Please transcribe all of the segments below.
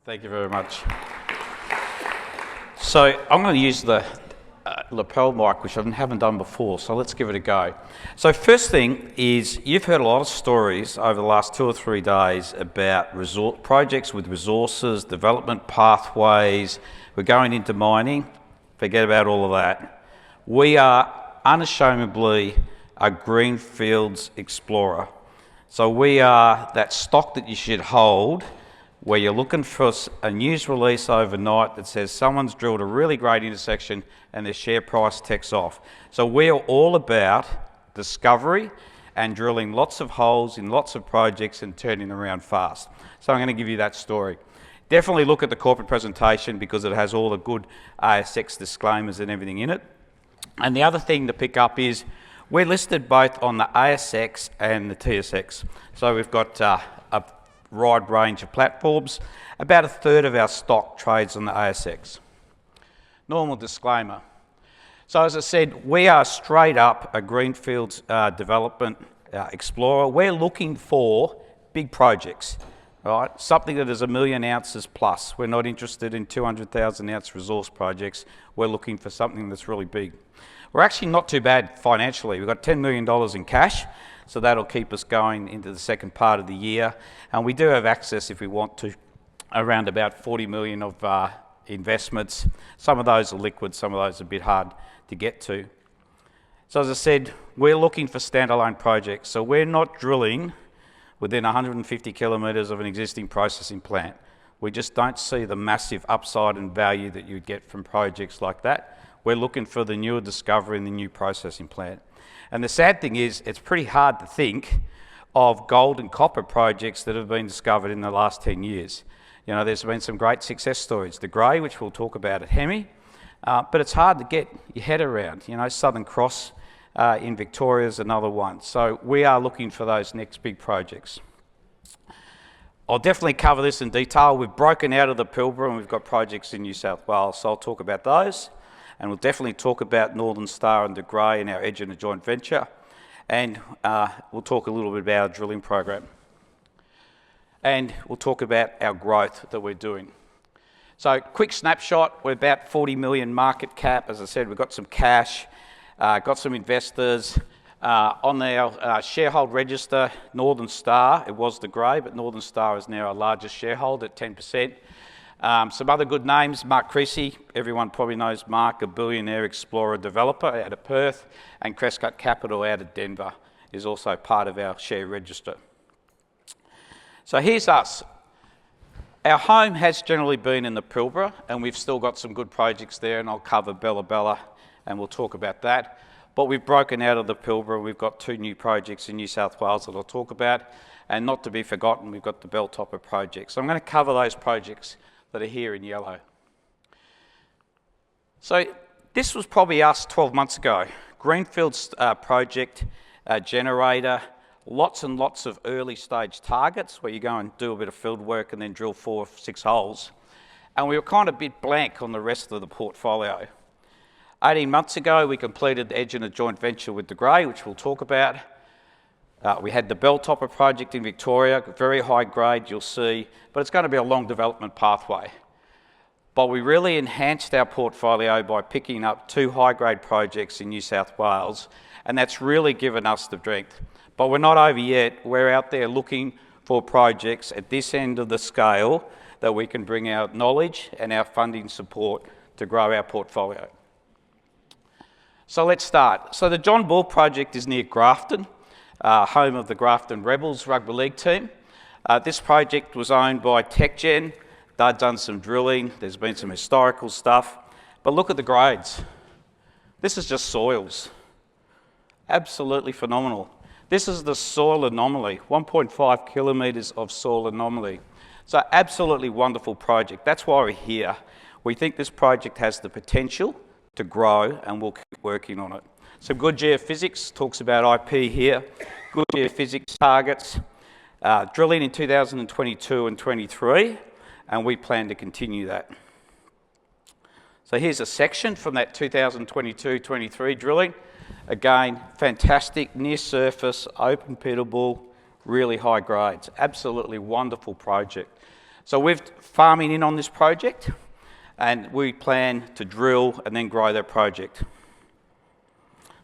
Thank you very much. So I'm going to use the lapel mic, which I haven't done before, so let's give it a go. So first thing is, you've heard a lot of stories over the last 2 or 3 days about projects with resources, development pathways. We're going into mining. Forget about all of that. We are unashamedly a greenfields explorer. So we are that stock that you should hold where you're looking for a news release overnight that says someone's drilled a really great intersection and their share price takes off. So we're all about discovery and drilling lots of holes in lots of projects and turning around fast. So I'm going to give you that story. Definitely look at the corporate presentation because it has all the good ASX disclaimers and everything in it. And the other thing to pick up is we're listed both on the ASX and the TSX. So we've got a wide range of platforms. About a third of our stock trades on the ASX. Normal disclaimer. So as I said, we are straight up a greenfields development explorer. We're looking for big projects, right? Something that is 1 million ounces plus. We're not interested in 200,000 ounce resource projects. We're looking for something that's really big. We're actually not too bad financially. We've got $10 million in cash, so that'll keep us going into the second part of the year. And we do have access, if we want to, around about 40 million of investments. Some of those are liquid, some of those are a bit hard to get to. So as I said, we're looking for standalone projects. So we're not drilling within 150 kilometres of an existing processing plant. We just don't see the massive upside and value that you'd get from projects like that. We're looking for the newer discovery and the new processing plant. And the sad thing is, it's pretty hard to think of gold and copper projects that have been discovered in the last 10 years. You know, there's been some great success stories. The Grey, which we'll talk about at Hemi, but it's hard to get your head around. You know, Southern Cross in Victoria is another one. So we are looking for those next big projects. I'll definitely cover this in detail. We've broken out of the Pilbara and we've got projects in New South Wales, so I'll talk about those. And we'll definitely talk about Northern Star and De Grey and our edge in a joint venture. And we'll talk a little bit about our drilling program. And we'll talk about our growth that we're doing. So quick snapshot, we're about 40 million market cap. As I said, we've got some cash, got some investors. On our shareholder register, Northern Star, it was De Grey, but Northern Star is now our largest shareholder at 10%. Some other good names, Mark Creasy, everyone probably knows Mark, a billionaire explorer developer out of Perth, and Crescott Capital out of Denver is also part of our share register. So here's us. Our home has generally been in the Pilbara, and we've still got some good projects there, and I'll cover Bella Bella, and we'll talk about that. But we've broken out of the Pilbara, we've got 2 new projects in New South Wales that I'll talk about, and not to be forgotten, we've got the Belltopper project. So I'm going to cover those projects that are here in yellow. So this was probably us 12 months ago. Greenfields project generator, lots and lots of early stage targets where you go and do a bit of field work and then drill 4 or 6 holes. And we were kind of a bit blank on the rest of the portfolio. 18 months ago, we completed the edge in a joint venture with De Grey, which we'll talk about. We had the Belltopper project in Victoria, very high grade, you'll see, but it's going to be a long development pathway. But we really enhanced our portfolio by picking up 2 high-grade projects in New South Wales, and that's really given us the strength. But we're not over yet. We're out there looking for projects at this end of the scale that we can bring our knowledge and our funding support to grow our portfolio. So let's start. So the John Ball project is near Grafton. Home of the Grafton Rebels rugby league team. This project was owned by TechGen. They've done some drilling, there's been some historical stuff, but look at the grades. This is just soils. Absolutely phenomenal. This is the soil anomaly, 1.5 kilometres of soil anomaly. So absolutely wonderful project. That's why we're here. We think this project has the potential to grow and we'll keep working on it. Some good geophysics, talks about IP here, good geophysics targets, drilling in 2022 and 23, and we plan to continue that. So here's a section from that 2022-23 drilling. Again, fantastic, near surface, open pittable, really high grades. Absolutely wonderful project. So we're farming in on this project, and we plan to drill and then grow that project.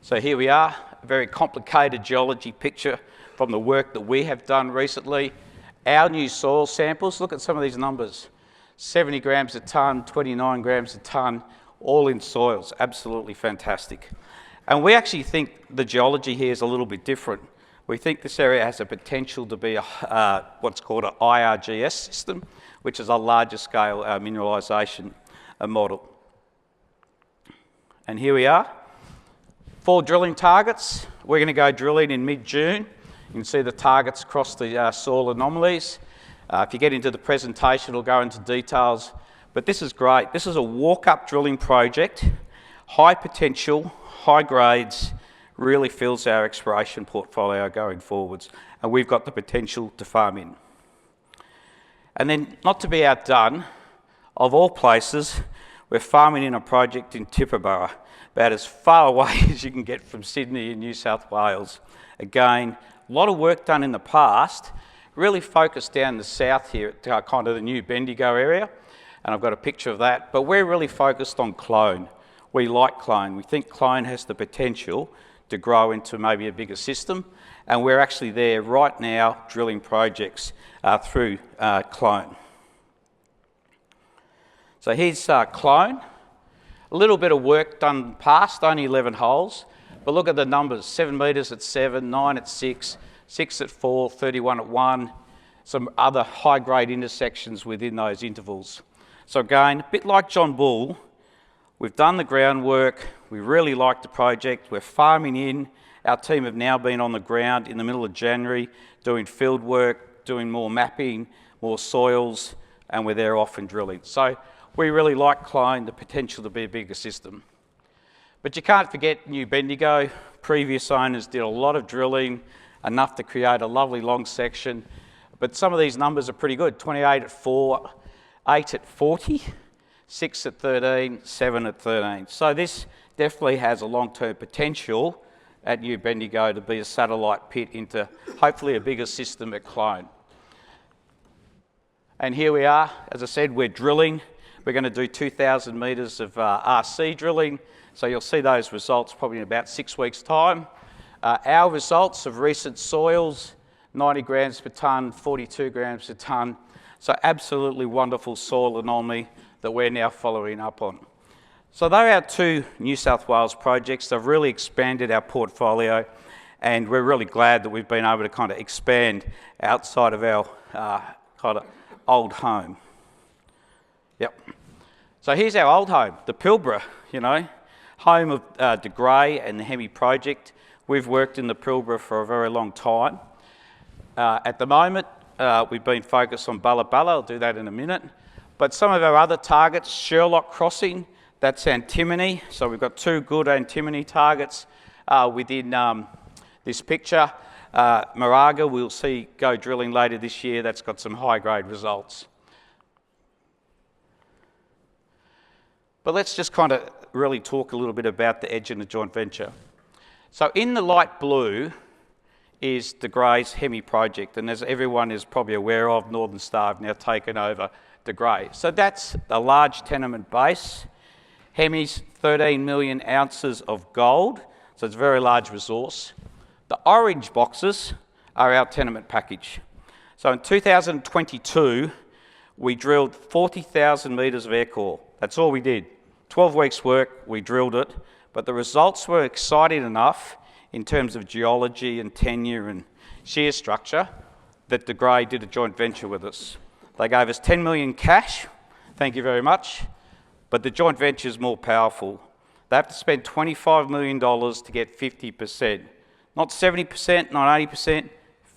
So here we are, a very complicated geology picture from the work that we have done recently. Our new soil samples, look at some of these numbers. 70 grams a tonne, 29 grams a tonne, all in soils, absolutely fantastic. And we actually think the geology here is a little bit different. We think this area has a potential to be what's called an IRGS system, which is a larger scale mineralisation model. And here we are, 4 drilling targets. We're going to go drilling in mid-June. You can see the targets across the soil anomalies. If you get into the presentation, it'll go into details. But this is great. This is a walk-up drilling project, high potential, high grades, really fills our exploration portfolio going forwards. And we've got the potential to farm in. And then, not to be outdone, of all places, we're farming in a project in Tibooburra, about as far away as you can get from Sydney in New South Wales. Again, a lot of work done in the past, really focused down the south here at kind of the new Bendigo area, and I've got a picture of that, but we're really focused on clone. We like clone. We think clone has the potential to grow into maybe a bigger system, and we're actually there right now drilling projects through clone. So here's clone. A little bit of work done in the past, only 11 holes, but look at the numbers, 7 metres at 7, 9 at 6, 6 at 4, 31 at 1, some other high-grade intersections within those intervals. So again, a bit like John Bull, we've done the groundwork, we really like the project, we're farming in. Our team have now been on the ground in the middle of January doing field work, doing more mapping, more soils, and we're there often drilling. So we really like clone, the potential to be a bigger system. But you can't forget New Bendigo. Previous owners did a lot of drilling, enough to create a lovely long section. But some of these numbers are pretty good. 28 at 4, 8 at 40, 6 at 13, 7 at 13. So this definitely has a long-term potential at New Bendigo to be a satellite pit into hopefully a bigger system at clone. And here we are. As I said, we're drilling. We're going to do 2,000 metres of RC drilling. So you'll see those results probably in about 6 weeks' time. Our results of recent soils, 90 grams per tonne, 42 grams per tonne. So absolutely wonderful soil anomaly that we're now following up on. So they're our 2 New South Wales projects. They've really expanded our portfolio, and we're really glad that we've been able to kind of expand outside of our kind of old home. Yep. So here's our old home, the Pilbara, you know, home of De Grey and the Hemi project. We've worked in the Pilbara for a very long time. At the moment, we've been focused on Bulla Bulla. I'll do that in a minute. But some of our other targets, Sherlock Crossing, that's antimony. So we've got 2 good antimony targets within this picture. Moraga, we'll see go drilling later this year. That's got some high-grade results. But let's just kind of really talk a little bit about the edge in the joint venture. So in the light blue is De Grey's Hemi project, and as everyone is probably aware of, Northern Star have now taken over De Grey. So that's a large tenement base. Hemi's 13 million ounces of gold, so it's a very large resource. The orange boxes are our tenement package. So in 2022, we drilled 40,000 metres of air core. That's all we did. 12 weeks work, we drilled it, but the results were exciting enough in terms of geology and tenure and shear structure that De Grey did a joint venture with us. They gave us 10 million cash, thank you very much, but the joint venture is more powerful. They have to spend $25 million to get 50%. Not 70%, not 80%,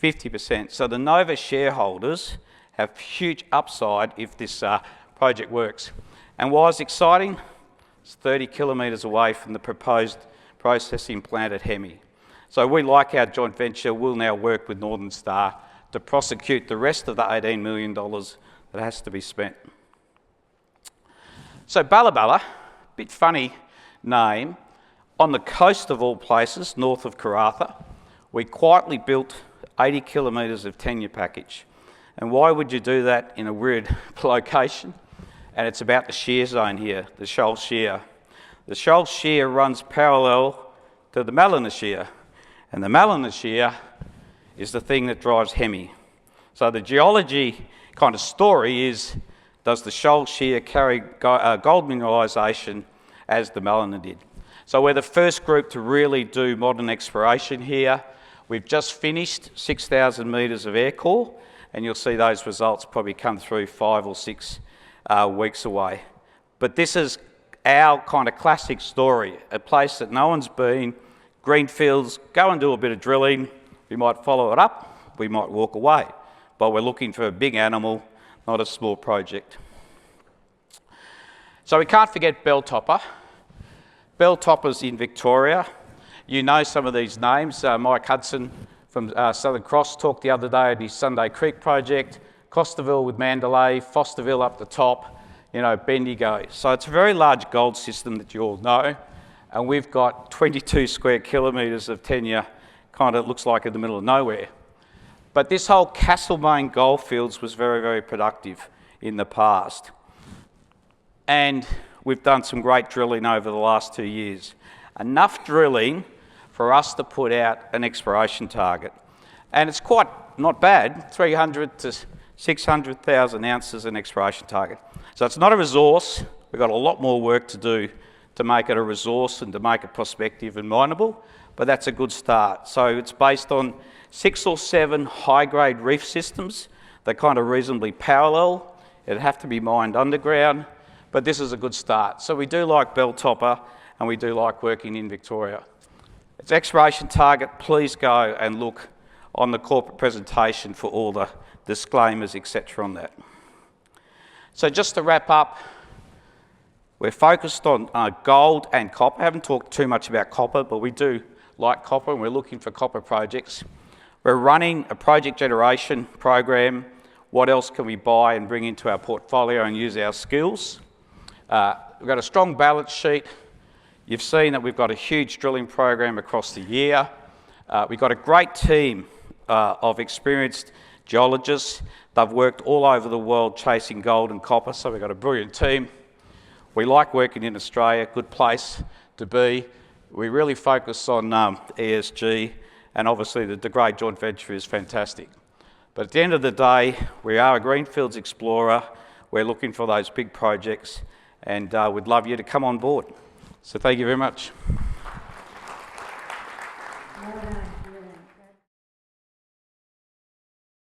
50%. So the Novo shareholders have huge upside if this project works. And why is it exciting? It's 30 kilometres away from the proposed processing plant at Hemi. So we like our joint venture. We'll now work with Northern Star to prosecute the rest of the $18 million that has to be spent. So Bulla Bulla, bit funny name, on the coast of all places, north of Karratha, we quietly built 80 kilometres of tenure package. And why would you do that in a weird location? And it's about the shear zone here, the shoal shear. The shoal shear runs parallel to the Mallina shear, and the Mallina shear is the thing that drives Hemi. So the geology kind of story is, does the shoal shear carry gold mineralisation as the Mallina did? So we're the first group to really do modern exploration here. We've just finished 6,000 metres of air core, and you'll see those results probably come through 5 or 6 weeks away. But this is our kind of classic story, a place that no one's been, greenfields, go and do a bit of drilling, we might follow it up, we might walk away, but we're looking for a big animal, not a small project. So we can't forget Belltopper. Belltopper's in Victoria. You know some of these names. Mike Hudson from Southern Cross talked the other day at his Sunday Creek project, Costerville with Mandalay, Fosterville up the top, you know, Bendigo. So it's a very large gold system that you all know, and we've got 22 square kilometres of tenure, kind of looks like in the middle of nowhere. But this whole Castlemaine goldfields was very, very productive in the past. And we've done some great drilling over the last 2 years. Enough drilling for us to put out an exploration target. And it's quite not bad, 300 to 600,000 ounces an exploration target. So it's not a resource. We've got a lot more work to do to make it a resource and to make it prospective and mineable, but that's a good start. So it's based on 6 or 7 high-grade reef systems. They're kind of reasonably parallel. It'd have to be mined underground, but this is a good start. So we do like Belltopper, and we do like working in Victoria. It's exploration target. Please go and look on the corporate presentation for all the disclaimers, etc. on that. So just to wrap up, we're focused on gold and copper. I haven't talked too much about copper, but we do like copper, and we're looking for copper projects. We're running a project generation program. What else can we buy and bring into our portfolio and use our skills? We've got a strong balance sheet. You've seen that we've got a huge drilling program across the year. We've got a great team of experienced geologists. They've worked all over the world chasing gold and copper, so we've got a brilliant team. We like working in Australia, good place to be. We really focus on ESG, and obviously the De Grey joint venture is fantastic. But at the end of the day, we are a greenfields explorer. We're looking for those big projects, and we'd love you to come on board. So thank you very much.